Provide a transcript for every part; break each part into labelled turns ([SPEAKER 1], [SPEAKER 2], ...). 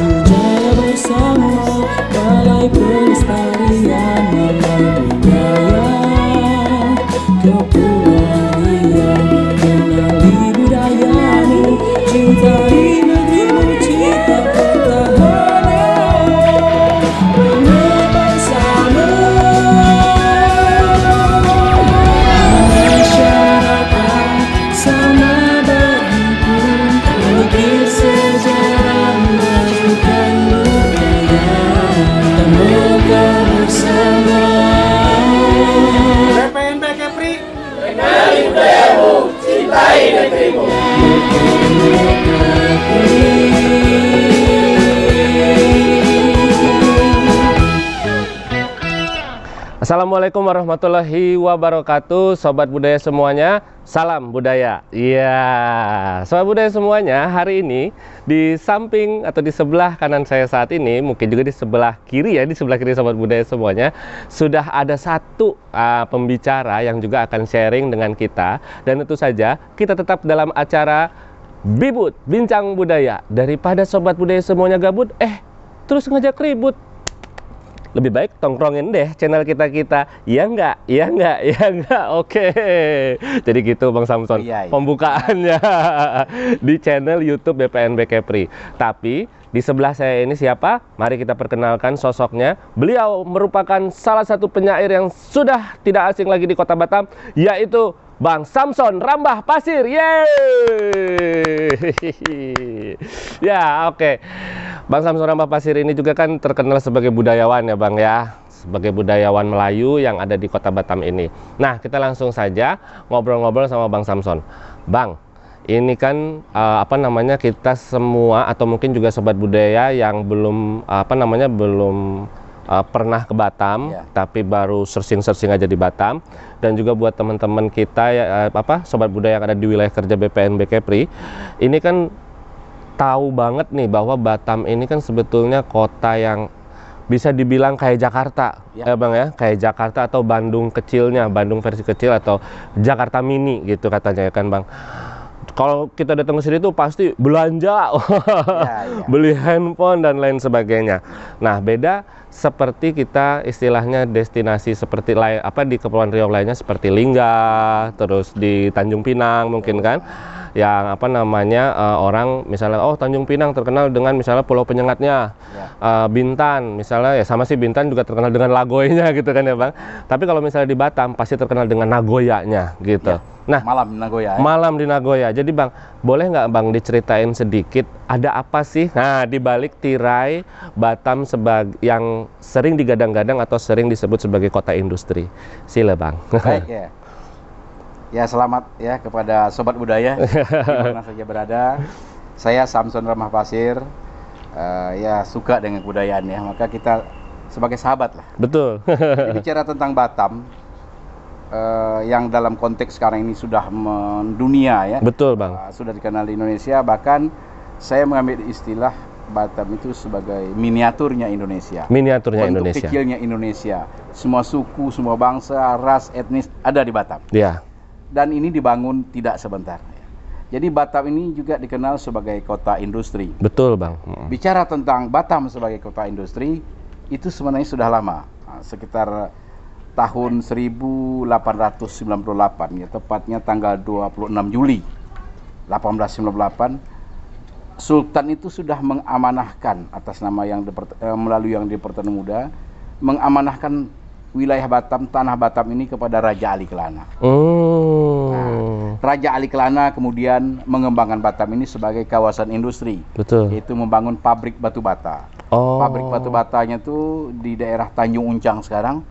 [SPEAKER 1] jaya bersama Balai Pelestarian Marga Budaya Kepulauan Riau. Kenali budayamu, cintai negerimu, cita pertahanan bersama masyarakat sama berhimpun ukir sejarah majukan budaya semoga bersama.
[SPEAKER 2] BPNB Kepri, kenali budayamu, cintai negerimu.
[SPEAKER 3] Assalamualaikum warahmatullahi wabarakatuh, sobat budaya semuanya, salam budaya. Iya, sobat budaya semuanya, hari ini di samping atau di sebelah kanan saya saat ini, mungkin juga di sebelah kiri ya, di sebelah kiri sobat budaya semuanya, sudah ada satu pembicara yang juga akan sharing dengan kita. Dan tentu saja kita tetap dalam acara Bibut Bincang Budaya. Daripada sobat budaya semuanya gabut, terus ngajak ribut, lebih baik tongkrongin deh channel kita. Ya enggak? Oke. Jadi gitu Bang Samson,
[SPEAKER 2] Iya.
[SPEAKER 3] pembukaannya di channel YouTube BPNB Kepri. Tapi di sebelah saya ini siapa? Mari kita perkenalkan sosoknya. Beliau merupakan salah satu penyair yang sudah tidak asing lagi di Kota Batam, yaitu Bang Samson Rambah Pasir. Yeay. Ya, oke. Bang Samson Rambah Pasir ini juga kan terkenal sebagai budayawan ya Bang ya, sebagai budayawan Melayu yang ada di Kota Batam ini. Nah, kita langsung saja ngobrol-ngobrol sama Bang Samson. Bang, ini kan kita semua atau mungkin juga sobat budaya yang belum belum pernah ke Batam, tapi baru searching aja di Batam. Dan juga buat teman-teman kita sobat budaya yang ada di wilayah kerja BPNB Kepri, ini kan tahu banget nih bahwa Batam ini kan sebetulnya kota yang bisa dibilang kayak Jakarta, ya Bang ya, kayak Jakarta atau Bandung kecilnya, Bandung versi kecil atau Jakarta mini gitu katanya ya kan Bang. Kalau kita datang ke sini tuh pasti belanja, beli handphone dan lain sebagainya. Nah, beda seperti kita istilahnya destinasi seperti di Kepulauan Riau lainnya seperti Lingga, terus di Tanjung Pinang mungkin kan, yang orang misalnya Tanjung Pinang terkenal dengan misalnya pulau penyengatnya, Bintan misalnya ya, sama sih Bintan juga terkenal dengan Lagoynya gitu kan ya Bang. Tapi kalau misalnya di Batam pasti terkenal dengan Nagoyanya gitu. Nah,
[SPEAKER 2] malam di Nagoya.
[SPEAKER 3] Malam di Nagoya. Jadi Bang, boleh nggak Bang diceritain sedikit ada apa sih di balik tirai Batam yang sering digadang-gadang atau sering disebut sebagai kota industri? Sila Bang.
[SPEAKER 2] Baik ya. Ya, selamat ya kepada sobat budaya di mana saja berada. Saya Samson Rambah Pasir, ya suka dengan kebudayaan ya, maka kita sebagai sahabat lah.
[SPEAKER 3] Betul.
[SPEAKER 2] Jadi bicara tentang Batam, yang dalam konteks sekarang ini sudah mendunia ya.
[SPEAKER 3] Betul Bang.
[SPEAKER 2] Sudah dikenal di Indonesia, bahkan saya mengambil istilah Batam itu sebagai miniaturnya Indonesia.
[SPEAKER 3] Miniaturnya
[SPEAKER 2] bentuk
[SPEAKER 3] Indonesia.
[SPEAKER 2] Kecilnya Indonesia. Semua suku, semua bangsa, ras, etnis ada di Batam.
[SPEAKER 3] Iya.
[SPEAKER 2] Dan ini dibangun tidak sebentar. Jadi Batam ini juga dikenal sebagai kota industri.
[SPEAKER 3] Betul Bang.
[SPEAKER 2] Bicara tentang Batam sebagai kota industri, itu sebenarnya sudah lama. Sekitar tahun 1898 ya, tepatnya tanggal 26 Juli 1898, Sultan itu sudah mengamanahkan atas nama melalui yang di Pertanian Muda, mengamanahkan wilayah Batam, tanah Batam ini kepada Raja Ali Kelana. Nah, Raja Ali Kelana kemudian mengembangkan Batam ini sebagai kawasan industri.
[SPEAKER 3] Betul.
[SPEAKER 2] Yaitu membangun pabrik batu bata. Pabrik batu batanya itu di daerah Tanjung Uncang sekarang,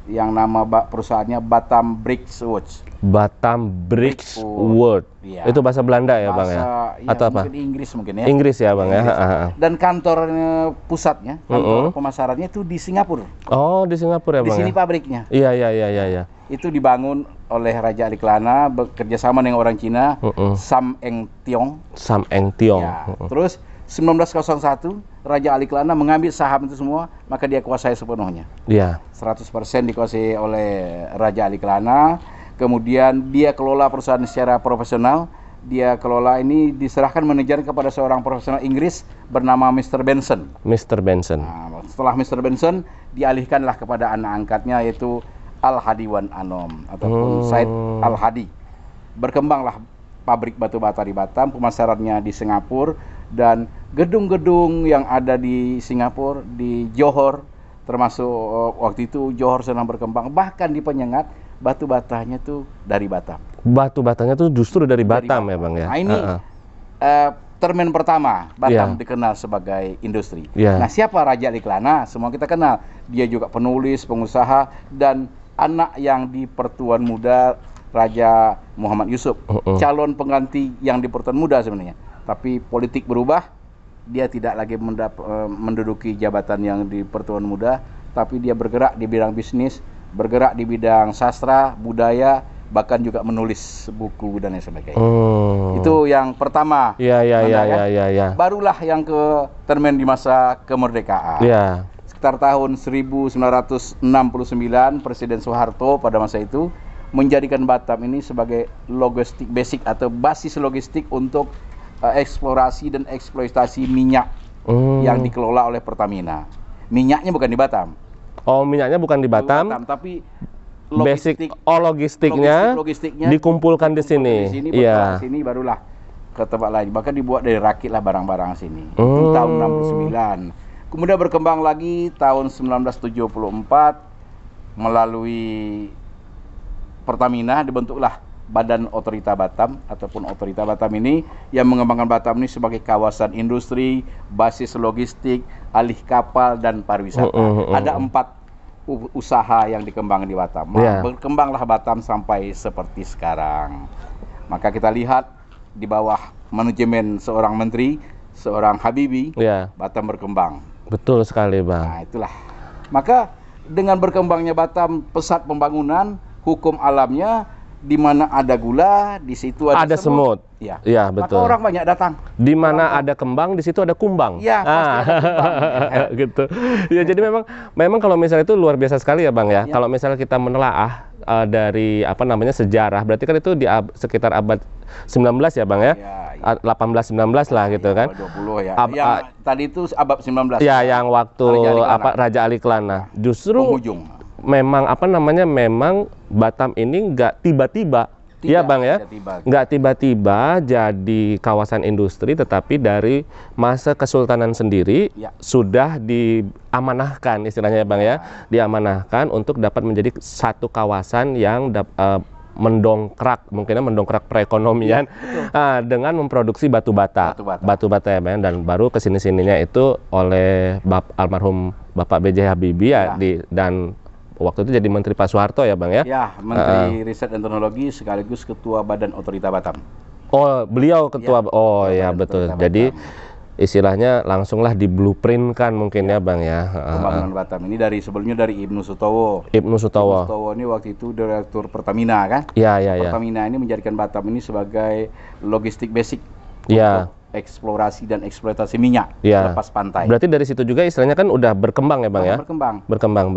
[SPEAKER 2] yang nama perusahaannya Batam Bricks Works.
[SPEAKER 3] Batam Bricks Works.
[SPEAKER 2] Ya.
[SPEAKER 3] Itu bahasa Belanda ya Bang ya? Atau apa?
[SPEAKER 2] Mungkin Inggris mungkin ya.
[SPEAKER 3] Inggris ya Bang ya.
[SPEAKER 2] Dan kantor pusatnya, kantor pemasarannya itu di Singapura.
[SPEAKER 3] Oh, di Singapura ya Bang.
[SPEAKER 2] Di sini
[SPEAKER 3] ya?
[SPEAKER 2] pabriknya.
[SPEAKER 3] Iya.
[SPEAKER 2] Itu dibangun oleh Raja Ali Kelana bekerjasama dengan orang Cina, Sam Eng Tiong.
[SPEAKER 3] Sam Eng Tiong.
[SPEAKER 2] Ya. Terus 1901 Raja Ali Kelana mengambil saham itu semua, maka dia kuasai sepenuhnya.
[SPEAKER 3] Iya.
[SPEAKER 2] 100% dikuasai oleh Raja Ali Kelana. Kemudian dia kelola perusahaan secara profesional dia kelola ini diserahkan manajer kepada seorang profesional Inggris bernama Mr. Benson.
[SPEAKER 3] Mr. Benson.
[SPEAKER 2] Nah, setelah Mr. Benson dialihkanlah kepada anak angkatnya yaitu Al-Hadi Wan Anom ataupun Said Al-Hadi. Berkembanglah pabrik batu bata di Batam, pemasarannya di Singapura, dan gedung-gedung yang ada di Singapura, di Johor, termasuk waktu itu Johor sedang berkembang, bahkan di Penyengat batu batanya tuh dari Batam.
[SPEAKER 3] Batu batanya tuh justru dari Batam ya Bang ya.
[SPEAKER 2] Nah ini termen pertama Batam dikenal sebagai industri. Nah siapa Raja Aliklana? Semua kita kenal. Dia juga penulis, pengusaha, dan anak yang di Pertuan Muda Raja Muhammad Yusuf, calon pengganti yang di Pertuan Muda sebenarnya. Tapi politik berubah, dia tidak lagi menduduki jabatan yang di Pertuan Muda, tapi dia bergerak di bidang bisnis, bergerak di bidang sastra, budaya, bahkan juga menulis buku dan lain sebagainya. Itu yang pertama.
[SPEAKER 3] Iya.
[SPEAKER 2] Barulah yang ke termen di masa kemerdekaan.
[SPEAKER 3] Iya.
[SPEAKER 2] Sekitar tahun 1969, Presiden Soeharto pada masa itu menjadikan Batam ini sebagai logistik basic atau basis logistik untuk eksplorasi dan eksploitasi minyak yang dikelola oleh Pertamina. Minyaknya bukan di Batam.
[SPEAKER 3] Oh, minyaknya bukan di Batam,
[SPEAKER 2] tapi
[SPEAKER 3] logistiknya dikumpulkan di sini.
[SPEAKER 2] Iya. Di sini barulah ke tempat lain. Bahkan dibuat dari rakit lah barang-barang sini. Itu tahun 69. Kemudian berkembang lagi tahun 1974 melalui Pertamina dibentuklah Badan Otorita Batam ataupun Otorita Batam ini yang mengembangkan Batam ini sebagai kawasan industri, basis logistik, alih kapal dan pariwisata. Ada 4 usaha yang dikembangkan di Batam. Berkembanglah Batam sampai seperti sekarang. Maka kita lihat di bawah manajemen seorang menteri, seorang Habibie, Batam berkembang.
[SPEAKER 3] Betul sekali, Bang.
[SPEAKER 2] Nah, itulah. Maka dengan berkembangnya Batam, pesat pembangunan, hukum alamnya, di mana ada gula, di situ ada semut.
[SPEAKER 3] Iya, betul.
[SPEAKER 2] Maka orang banyak datang.
[SPEAKER 3] Di mana ada kembang, di situ ada kumbang.
[SPEAKER 2] Iya, pasti ada kumbang.
[SPEAKER 3] Gitu. Ya, jadi memang kalau misalnya itu luar biasa sekali ya, Bang ya. Kalau misalnya kita menelaah dari sejarah, berarti kan itu di sekitar abad 19 ya, Bang ya. 18-19 lah gitu kan.
[SPEAKER 2] 20 ya. Yang tadi itu abad 19.
[SPEAKER 3] Iya, yang waktu Raja Aliklana. Justru memang memang Batam ini nggak tiba-tiba, iya Bang ya, nggak tiba-tiba jadi kawasan industri, tetapi dari masa kesultanan sendiri sudah diamanahkan istilahnya ya Bang ya, diamanahkan untuk dapat menjadi satu kawasan yang mendongkrak perekonomian dengan memproduksi batu bata ya Bang, dan baru kesini-sininya itu oleh almarhum Bapak B.J. Habibie dan waktu itu jadi Menteri Pak Soeharto ya Bang ya? Ya,
[SPEAKER 2] Menteri Riset dan Teknologi sekaligus Ketua Badan Otorita Batam.
[SPEAKER 3] Oh, beliau Ketua, betul. Jadi istilahnya langsunglah di blueprint-kan mungkin ya Bang ya.
[SPEAKER 2] Pembangunan Batam ini sebelumnya dari Ibnu Sutowo.
[SPEAKER 3] Ibnu Sutowo
[SPEAKER 2] ini waktu itu Direktur Pertamina kan?
[SPEAKER 3] Iya.
[SPEAKER 2] Pertamina ini menjadikan Batam ini sebagai logistik basic.
[SPEAKER 3] Iya.
[SPEAKER 2] Eksplorasi dan eksploitasi minyak lepas pantai.
[SPEAKER 3] Berarti dari situ juga istilahnya kan udah berkembang ya Bang ya?
[SPEAKER 2] Berkembang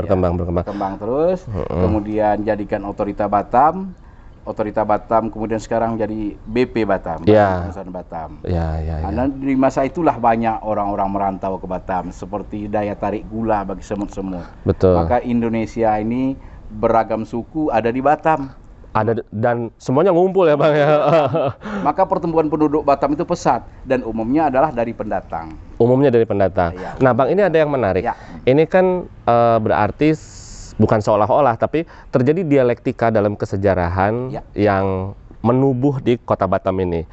[SPEAKER 2] terus. Kemudian jadikan Otorita Batam. Otorita Batam kemudian sekarang jadi BP Batam. Perusahaan Batam. Karena di masa itulah banyak orang-orang merantau ke Batam seperti daya tarik gula bagi semut-semut.
[SPEAKER 3] Betul.
[SPEAKER 2] Maka Indonesia ini beragam suku ada di Batam.
[SPEAKER 3] Dan semuanya ngumpul ya Bang ya.
[SPEAKER 2] Maka pertumbuhan penduduk Batam itu pesat dan umumnya adalah dari pendatang.
[SPEAKER 3] Nah Bang, ini ada yang menarik. Ini kan berarti bukan seolah-olah, tapi terjadi dialektika dalam kesejarahan yang menubuh di kota Batam ini.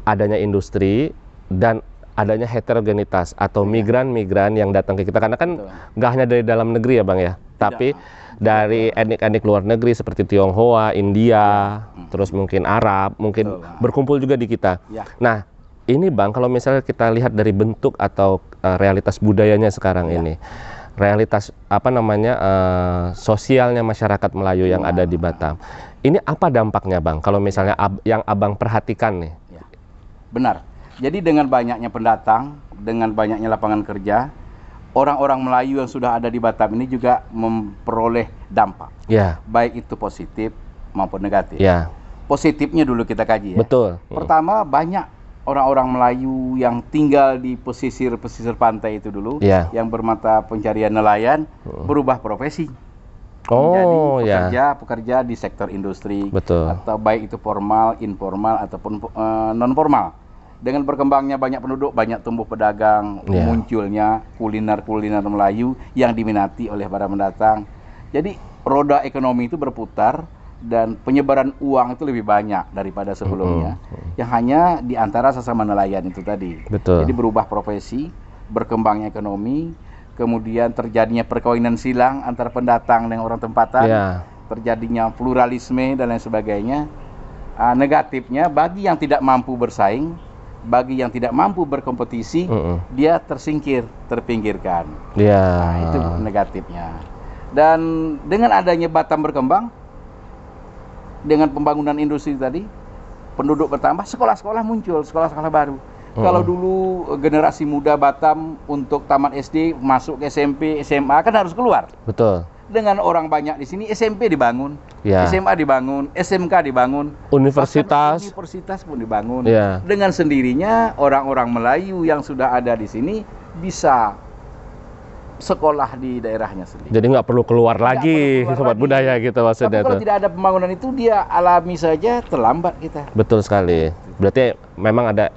[SPEAKER 3] Adanya industri dan adanya heterogenitas atau migran-migran yang datang ke kita, karena kan nggak hanya dari dalam negeri ya Bang ya, tapi dari etnik-etnik luar negeri seperti Tionghoa, India, terus mungkin Arab, mungkin berkumpul juga di kita. Nah, ini Bang, kalau misalnya kita lihat dari bentuk atau realitas budayanya sekarang ini, realitas sosialnya masyarakat Melayu yang ada di Batam, ini apa dampaknya Bang? Kalau misalnya yang Abang perhatikan nih.
[SPEAKER 2] Benar. Jadi dengan banyaknya pendatang, dengan banyaknya lapangan kerja, orang-orang Melayu yang sudah ada di Batam ini juga memperoleh dampak, baik itu positif maupun negatif. positifnya dulu kita kaji ya.
[SPEAKER 3] Betul.
[SPEAKER 2] Pertama, banyak orang-orang Melayu yang tinggal di pesisir pantai itu dulu,
[SPEAKER 3] Iya.
[SPEAKER 2] yang bermata pencarian nelayan, berubah profesi.
[SPEAKER 3] Oh,
[SPEAKER 2] menjadi
[SPEAKER 3] ya.
[SPEAKER 2] pekerja di sektor industri,
[SPEAKER 3] Betul.
[SPEAKER 2] atau baik itu formal, informal ataupun non formal. Dengan berkembangnya banyak penduduk, banyak tumbuh pedagang,
[SPEAKER 3] Ya.
[SPEAKER 2] munculnya kuliner-kuliner Melayu yang diminati oleh para pendatang. Jadi roda ekonomi itu berputar dan penyebaran uang itu lebih banyak daripada sebelumnya. Yang hanya di antara sesama nelayan itu tadi.
[SPEAKER 3] Betul.
[SPEAKER 2] Jadi berubah profesi, berkembangnya ekonomi, kemudian terjadinya perkawinan silang antara pendatang dengan orang tempatan,
[SPEAKER 3] Ya.
[SPEAKER 2] terjadinya pluralisme dan lain sebagainya. Negatifnya bagi yang tidak mampu bersaing, bagi yang tidak mampu berkompetisi, dia tersingkir, terpinggirkan.
[SPEAKER 3] Ya.
[SPEAKER 2] Nah, itu negatifnya. Dan dengan adanya Batam berkembang, dengan pembangunan industri tadi, penduduk bertambah, sekolah-sekolah muncul, sekolah-sekolah baru. Kalau dulu generasi muda Batam untuk tamat SD, masuk ke SMP, SMA kan harus keluar.
[SPEAKER 3] Betul.
[SPEAKER 2] Dengan orang banyak di sini, SMP dibangun,
[SPEAKER 3] Ya.
[SPEAKER 2] SMA dibangun, SMK dibangun,
[SPEAKER 3] Universitas.
[SPEAKER 2] bahkan universitas pun dibangun.
[SPEAKER 3] Ya.
[SPEAKER 2] Dengan sendirinya orang-orang Melayu yang sudah ada di sini bisa sekolah di daerahnya sendiri.
[SPEAKER 3] Jadi nggak perlu keluar lagi,
[SPEAKER 2] perlu keluar
[SPEAKER 3] sobat
[SPEAKER 2] lagi.
[SPEAKER 3] budaya gitu maksudnya
[SPEAKER 2] Tapi kalau
[SPEAKER 3] tuh.
[SPEAKER 2] tidak ada pembangunan itu, dia alami saja, terlambat kita.
[SPEAKER 3] Betul sekali. Berarti memang ada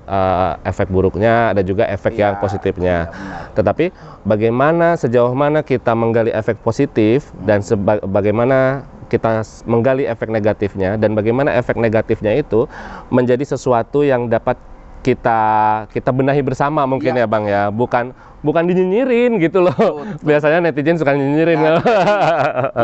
[SPEAKER 3] efek buruknya, ada juga efek
[SPEAKER 2] Iya,
[SPEAKER 3] yang positifnya.
[SPEAKER 2] iya, benar.
[SPEAKER 3] Tetapi bagaimana, sejauh mana kita menggali efek positif dan bagaimana kita menggali efek negatifnya, dan bagaimana efek negatifnya itu menjadi sesuatu yang dapat kita benahi bersama mungkin
[SPEAKER 2] Iya.
[SPEAKER 3] ya Bang ya, bukan dinyinyirin gitu loh.
[SPEAKER 2] Betul.
[SPEAKER 3] Biasanya netizen suka nyinyirin.
[SPEAKER 2] Nah,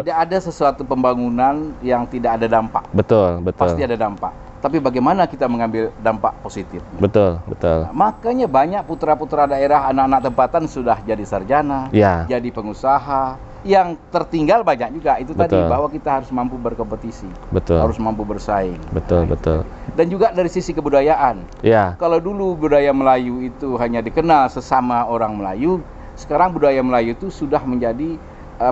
[SPEAKER 2] tidak ada sesuatu pembangunan yang tidak ada dampak.
[SPEAKER 3] Betul, betul.
[SPEAKER 2] Pasti ada dampak. Tapi bagaimana kita mengambil dampak positif?
[SPEAKER 3] Betul, betul.
[SPEAKER 2] Nah, makanya banyak putra-putra daerah, anak-anak tempatan sudah jadi sarjana,
[SPEAKER 3] Ya.
[SPEAKER 2] jadi pengusaha. Yang tertinggal banyak juga itu tadi,
[SPEAKER 3] Betul.
[SPEAKER 2] bahwa kita harus mampu berkompetisi,
[SPEAKER 3] Betul.
[SPEAKER 2] harus mampu bersaing.
[SPEAKER 3] Betul, betul.
[SPEAKER 2] Dan juga dari sisi kebudayaan.
[SPEAKER 3] Ya.
[SPEAKER 2] Kalau dulu budaya Melayu itu hanya dikenal sesama orang Melayu, sekarang budaya Melayu itu sudah menjadi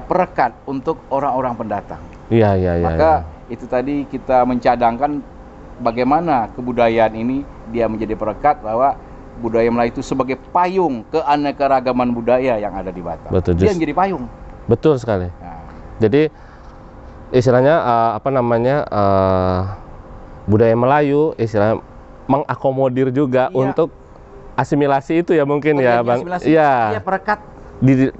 [SPEAKER 2] perekat untuk orang-orang pendatang.
[SPEAKER 3] Iya, iya, iya.
[SPEAKER 2] Maka itu tadi kita mencadangkan bagaimana kebudayaan ini dia menjadi perekat, bahwa budaya Melayu itu sebagai payung keanekaragaman budaya yang ada di Batam.
[SPEAKER 3] Betul,
[SPEAKER 2] Dia menjadi payung.
[SPEAKER 3] Betul sekali.
[SPEAKER 2] Nah,
[SPEAKER 3] Jadi istilahnya budaya Melayu istilahnya mengakomodir juga
[SPEAKER 2] Iya.
[SPEAKER 3] untuk asimilasi itu ya mungkin ya
[SPEAKER 2] terjadi
[SPEAKER 3] Bang.
[SPEAKER 2] asimilasi,
[SPEAKER 3] Iya.
[SPEAKER 2] dia perekat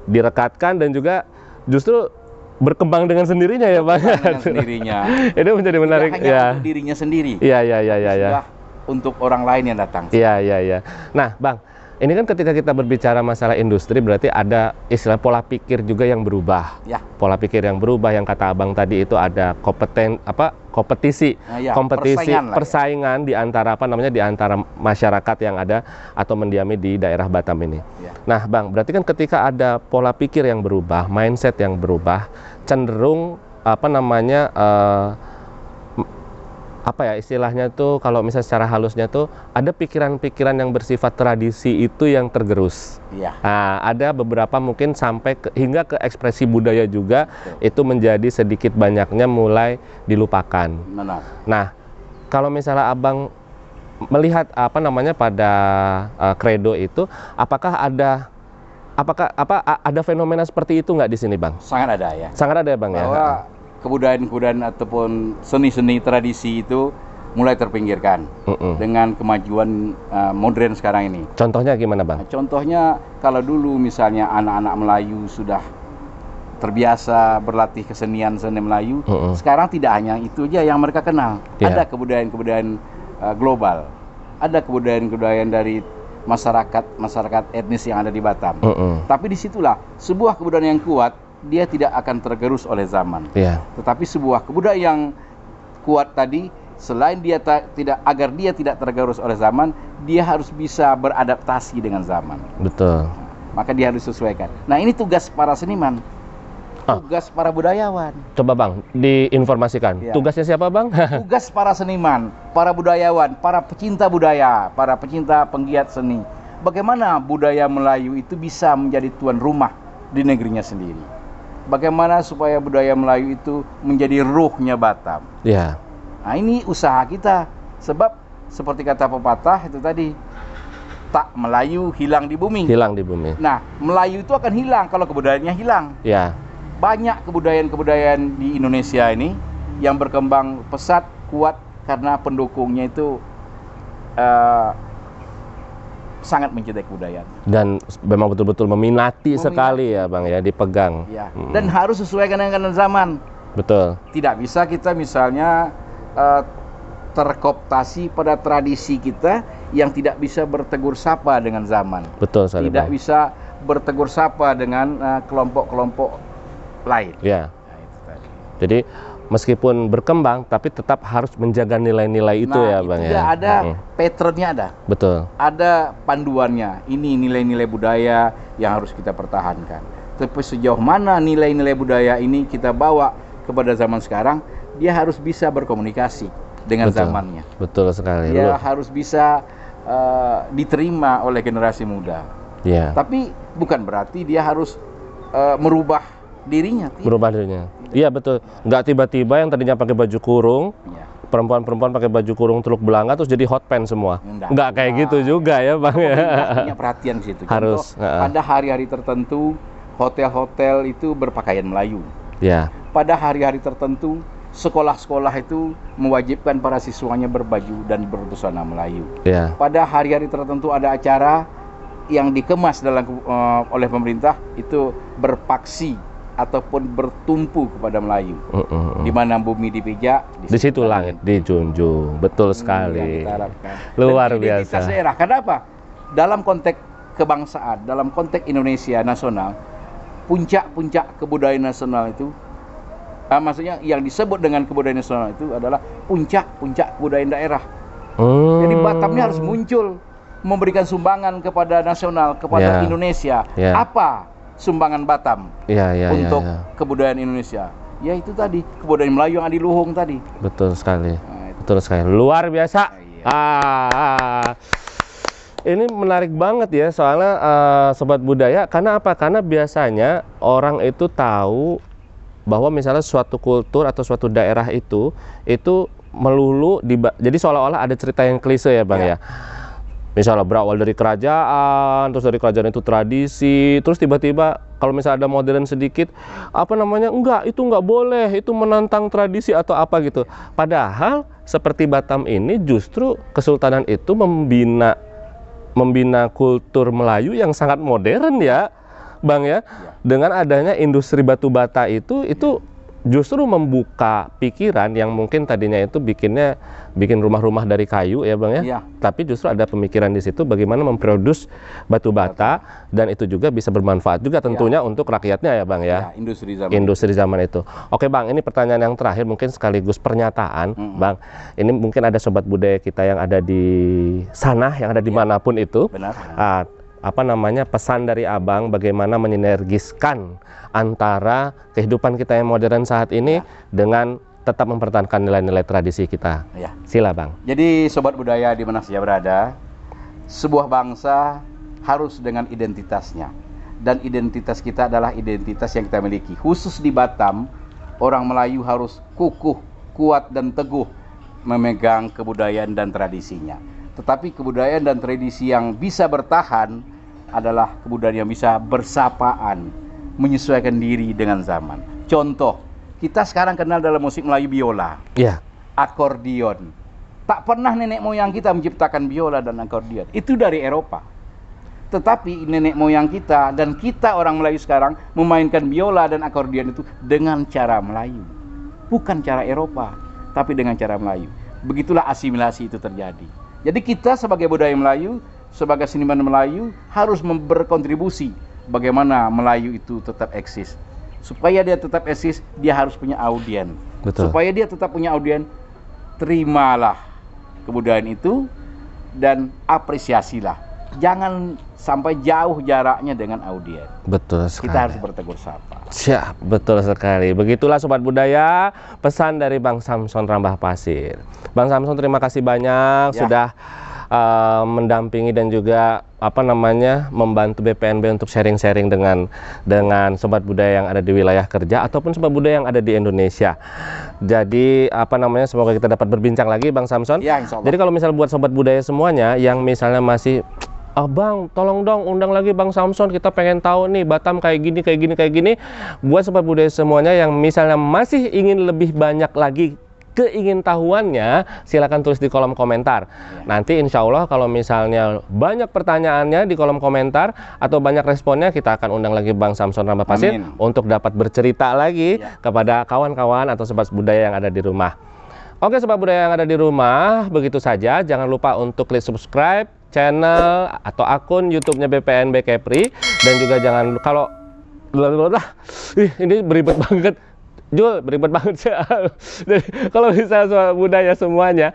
[SPEAKER 3] Direkatkan dan juga justru berkembang dengan sendirinya ya Bang.
[SPEAKER 2] dengan sendirinya.
[SPEAKER 3] Itu menjadi menarik
[SPEAKER 2] Tidak hanya
[SPEAKER 3] ya.
[SPEAKER 2] untuk dirinya sendiri,
[SPEAKER 3] Iya, iya, iya, iya, iya.
[SPEAKER 2] sudah untuk orang lain yang datang.
[SPEAKER 3] Iya, iya, iya. Nah, Bang, ini kan ketika kita berbicara masalah industri berarti ada istilah pola pikir juga yang berubah.
[SPEAKER 2] Ya.
[SPEAKER 3] Pola pikir yang berubah yang kata Abang tadi itu ada kompetisi,
[SPEAKER 2] Nah, ya,
[SPEAKER 3] kompetisi,
[SPEAKER 2] persaingan lah ya.
[SPEAKER 3] persaingan di antara di antara masyarakat yang ada atau mendiami di daerah Batam ini.
[SPEAKER 2] Ya.
[SPEAKER 3] Nah, Bang, berarti kan ketika ada pola pikir yang berubah, mindset yang berubah, cenderung apa ya istilahnya tuh, kalau misalnya secara halusnya tuh ada pikiran-pikiran yang bersifat tradisi itu yang tergerus.
[SPEAKER 2] Iya.
[SPEAKER 3] Nah, ada beberapa mungkin sampai hingga ke ekspresi budaya juga itu menjadi sedikit banyaknya mulai dilupakan.
[SPEAKER 2] Benar.
[SPEAKER 3] Nah, kalau misalnya Abang melihat pada kredo itu, apakah ada fenomena seperti itu nggak di sini, Bang?
[SPEAKER 2] Sangat ada ya.
[SPEAKER 3] Sangat ada ya, Bang ya.
[SPEAKER 2] Bahwa kebudayaan-kebudayaan ataupun seni-seni tradisi itu mulai terpinggirkan dengan kemajuan modern sekarang ini.
[SPEAKER 3] Contohnya gimana, Bang?
[SPEAKER 2] Nah, contohnya kalau dulu misalnya anak-anak Melayu sudah terbiasa berlatih kesenian seni Melayu, sekarang tidak hanya itu aja yang mereka kenal.
[SPEAKER 3] Iya.
[SPEAKER 2] Ada kebudayaan-kebudayaan global, ada kebudayaan-kebudayaan dari masyarakat etnis yang ada di Batam. Tapi disitulah sebuah kebudayaan yang kuat, dia tidak akan tergerus oleh zaman.
[SPEAKER 3] Iya.
[SPEAKER 2] Tetapi sebuah kebudayaan yang kuat tadi, selain dia agar dia tidak tergerus oleh zaman, dia harus bisa beradaptasi dengan zaman.
[SPEAKER 3] Betul.
[SPEAKER 2] Maka dia harus sesuaikan. Nah, ini tugas para seniman, tugas para budayawan,
[SPEAKER 3] Coba, Bang, diinformasikan.
[SPEAKER 2] Iya.
[SPEAKER 3] Tugasnya siapa, Bang?
[SPEAKER 2] tugas para seniman, para budayawan, para pecinta budaya, para pecinta penggiat seni. Bagaimana budaya Melayu itu bisa menjadi tuan rumah di negerinya sendiri. Bagaimana supaya budaya Melayu itu menjadi ruhnya Batam.
[SPEAKER 3] Iya.
[SPEAKER 2] Nah, ini usaha kita. Sebab seperti kata pepatah itu tadi, tak Melayu hilang di bumi.
[SPEAKER 3] Hilang di bumi.
[SPEAKER 2] Nah, Melayu itu akan hilang kalau kebudayaannya hilang.
[SPEAKER 3] Ya,
[SPEAKER 2] Banyak kebudayaan-kebudayaan di Indonesia ini yang berkembang pesat, kuat karena pendukungnya itu sangat mencintai kebudayaan.
[SPEAKER 3] dan memang betul-betul meminati sekali ya Bang ya, dipegang.
[SPEAKER 2] Ya. Dan harus sesuaikan dengan zaman.
[SPEAKER 3] Betul.
[SPEAKER 2] Tidak bisa kita misalnya terkooptasi pada tradisi kita yang tidak bisa bertegur sapa dengan zaman.
[SPEAKER 3] Betul sekali.
[SPEAKER 2] Tidak
[SPEAKER 3] Bang.
[SPEAKER 2] bisa bertegur sapa dengan kelompok-kelompok lain.
[SPEAKER 3] Ya.
[SPEAKER 2] Nah, itu tadi.
[SPEAKER 3] Jadi meskipun berkembang tapi tetap harus menjaga nilai-nilai itu ya Bang
[SPEAKER 2] itu
[SPEAKER 3] ya.
[SPEAKER 2] ada patternnya ada.
[SPEAKER 3] Betul.
[SPEAKER 2] Ada panduannya. Ini nilai-nilai budaya yang harus kita pertahankan. Tapi sejauh mana nilai-nilai budaya ini kita bawa kepada zaman sekarang, dia harus bisa berkomunikasi dengan
[SPEAKER 3] Betul.
[SPEAKER 2] zamannya.
[SPEAKER 3] Betul sekali.
[SPEAKER 2] Dia harus bisa diterima oleh generasi muda.
[SPEAKER 3] Ya.
[SPEAKER 2] Tapi bukan berarti dia harus merubah dirinya. Tidak.
[SPEAKER 3] Berubah dirinya. Iya betul. Nggak tiba-tiba yang tadinya pakai baju kurung,
[SPEAKER 2] Ya.
[SPEAKER 3] perempuan-perempuan pakai baju kurung teluk belanga terus jadi hot pants semua. Nggak kayak gitu juga ya Bang ya.
[SPEAKER 2] Pemerintah punya perhatian di situ.
[SPEAKER 3] Harus,
[SPEAKER 2] Contoh, pada hari-hari tertentu hotel-hotel itu berpakaian Melayu.
[SPEAKER 3] Ya.
[SPEAKER 2] Pada hari-hari tertentu sekolah-sekolah itu mewajibkan para siswanya berbaju dan berbusana Melayu.
[SPEAKER 3] Ya.
[SPEAKER 2] Pada hari-hari tertentu ada acara yang dikemas oleh pemerintah itu berpaksi ataupun bertumpu kepada Melayu. Di mana bumi dipijak,
[SPEAKER 3] Di situ langit dijunjung. Betul sekali.
[SPEAKER 2] Yang kita harapkan.
[SPEAKER 3] Luar
[SPEAKER 2] Dan identitas
[SPEAKER 3] biasa.
[SPEAKER 2] daerah. Kenapa? Dalam konteks kebangsaan, dalam konteks Indonesia nasional, puncak-puncak kebudayaan nasional itu, maksudnya yang disebut dengan kebudayaan nasional itu adalah puncak-puncak kebudayaan daerah. Jadi Batamnya harus muncul, memberikan sumbangan kepada nasional, kepada
[SPEAKER 3] Ya.
[SPEAKER 2] Indonesia.
[SPEAKER 3] Ya.
[SPEAKER 2] Apa sumbangan Batam untuk kebudayaan Indonesia? Ya itu tadi, kebudayaan Melayu yang adiluhung tadi.
[SPEAKER 3] Betul sekali.
[SPEAKER 2] Nah, itu.
[SPEAKER 3] Betul sekali. Luar biasa.
[SPEAKER 2] Iya.
[SPEAKER 3] Ini menarik banget ya soalnya Sobat Budaya. Karena apa? Karena biasanya orang itu tahu bahwa misalnya suatu kultur atau suatu daerah itu melulu jadi seolah-olah ada cerita yang klise ya Bang ya. Misalnya berawal dari kerajaan, terus dari kerajaan itu tradisi, terus tiba-tiba kalau misalnya ada modern sedikit, enggak, itu enggak boleh, itu menantang tradisi atau apa gitu. Padahal seperti Batam ini justru kesultanan itu membina kultur Melayu yang sangat modern ya Bang ya. Dengan adanya industri batu bata itu justru membuka pikiran yang mungkin tadinya itu bikin rumah-rumah dari kayu ya Bang ya.
[SPEAKER 2] Iya.
[SPEAKER 3] Tapi justru ada pemikiran di situ bagaimana memproduksi batu bata dan itu juga bisa bermanfaat juga tentunya untuk rakyatnya ya Bang ya.
[SPEAKER 2] Ya,
[SPEAKER 3] industri zaman itu. Oke Bang, ini pertanyaan yang terakhir mungkin sekaligus pernyataan Bang. Ini mungkin ada Sobat Budaya kita yang ada di sana, yang ada dimanapun itu.
[SPEAKER 2] Benar.
[SPEAKER 3] Pesan dari Abang bagaimana menyinergiskan antara kehidupan kita yang modern saat ini dengan tetap mempertahankan nilai-nilai tradisi kita.
[SPEAKER 2] Ya.
[SPEAKER 3] Sila Bang.
[SPEAKER 2] Jadi Sobat Budaya di mana saja berada, sebuah bangsa harus dengan identitasnya. Dan identitas kita adalah identitas yang kita miliki. Khusus di Batam, orang Melayu harus kukuh, kuat dan teguh memegang kebudayaan dan tradisinya. Tetapi kebudayaan dan tradisi yang bisa bertahan adalah kebudayaan yang bisa bersapaan, menyesuaikan diri dengan zaman. Contoh, kita sekarang kenal dalam musik Melayu biola, akordion. Tak pernah nenek moyang kita menciptakan biola dan akordion. Itu dari Eropa. Tetapi nenek moyang kita dan kita orang Melayu sekarang memainkan biola dan akordion itu dengan cara Melayu. Bukan cara Eropa, tapi dengan cara Melayu. Begitulah asimilasi itu terjadi. Jadi kita sebagai budaya Melayu, sebagai seniman Melayu harus berkontribusi bagaimana Melayu itu tetap eksis. Supaya dia tetap eksis, dia harus punya audien.
[SPEAKER 3] Betul.
[SPEAKER 2] Supaya dia tetap punya audien, terimalah kebudayaan itu dan apresiasilah. Jangan sampai jauh jaraknya dengan audien.
[SPEAKER 3] Betul sekali.
[SPEAKER 2] Kita harus bertegur sapa.
[SPEAKER 3] Siap, betul sekali. Begitulah Sobat Budaya, pesan dari Bang Samson Rambah Pasir. Bang Samson, terima kasih banyak sudah mendampingi dan juga membantu BPNB untuk sharing-sharing dengan sobat budaya yang ada di wilayah kerja ataupun sobat budaya yang ada di Indonesia. Jadi semoga kita dapat berbincang lagi Bang Samson.
[SPEAKER 2] Ya, insya Allah.
[SPEAKER 3] Jadi kalau misal buat sobat budaya semuanya yang misalnya masih Bang, tolong dong undang lagi Bang Samson, kita pengen tahu nih Batam kayak gini. Buat sobat budaya semuanya yang misalnya masih ingin lebih banyak lagi keingintahuannya, silakan tulis di kolom komentar. Nanti insya Allah kalau misalnya banyak pertanyaannya di kolom komentar atau banyak responnya, kita akan undang lagi Bang Samson Rambah Pasir untuk dapat bercerita lagi kepada kawan-kawan atau sobat budaya yang ada di rumah. Oke sobat budaya yang ada di rumah, begitu saja. Jangan lupa untuk klik subscribe channel atau akun YouTube-nya BPNB Kepri, dan juga jangan ini beribet banget. Jul, beribet banget sih. Kalau misalnya sobat budaya semuanya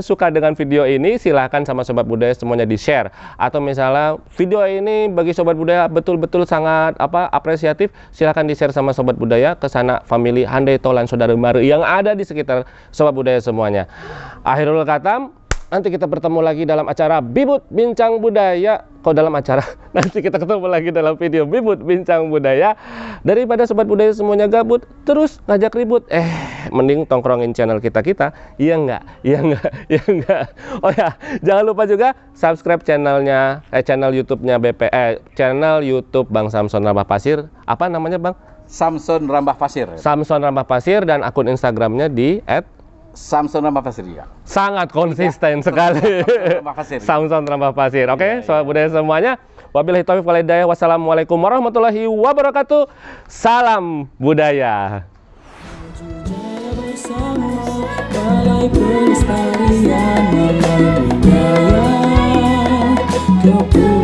[SPEAKER 3] suka dengan video ini, silahkan sama sobat budaya semuanya di-share. Atau misalnya video ini bagi sobat budaya betul-betul sangat apresiatif, silahkan di-share sama sobat budaya ke sana family handai tolan saudara mara yang ada di sekitar sobat budaya semuanya. Akhirul katam, nanti kita bertemu lagi dalam acara Bibut Bincang Budaya. Kok dalam acara? Nanti kita ketemu lagi dalam video Bibut Bincang Budaya. Daripada sobat budaya semuanya gabut terus ngajak ribut, mending tongkrongin channel kita. Iya enggak? Oh ya, jangan lupa juga subscribe channelnya channel YouTube-nya channel YouTube Bang Samson Rambah Pasir. Apa namanya Bang?
[SPEAKER 2] Samson Rambah Pasir.
[SPEAKER 3] Samson Rambah Pasir, dan akun Instagramnya di
[SPEAKER 2] Samson Rambah Pasir juga.
[SPEAKER 3] Sangat konsisten sekali. Samson Rambah Pasir. Oke, sobat budaya semuanya. Wabillahi taufiq wal hidayah. Wassalamualaikum warahmatullahi wabarakatuh. Salam budaya.
[SPEAKER 1] Balai Pelestarian Budaya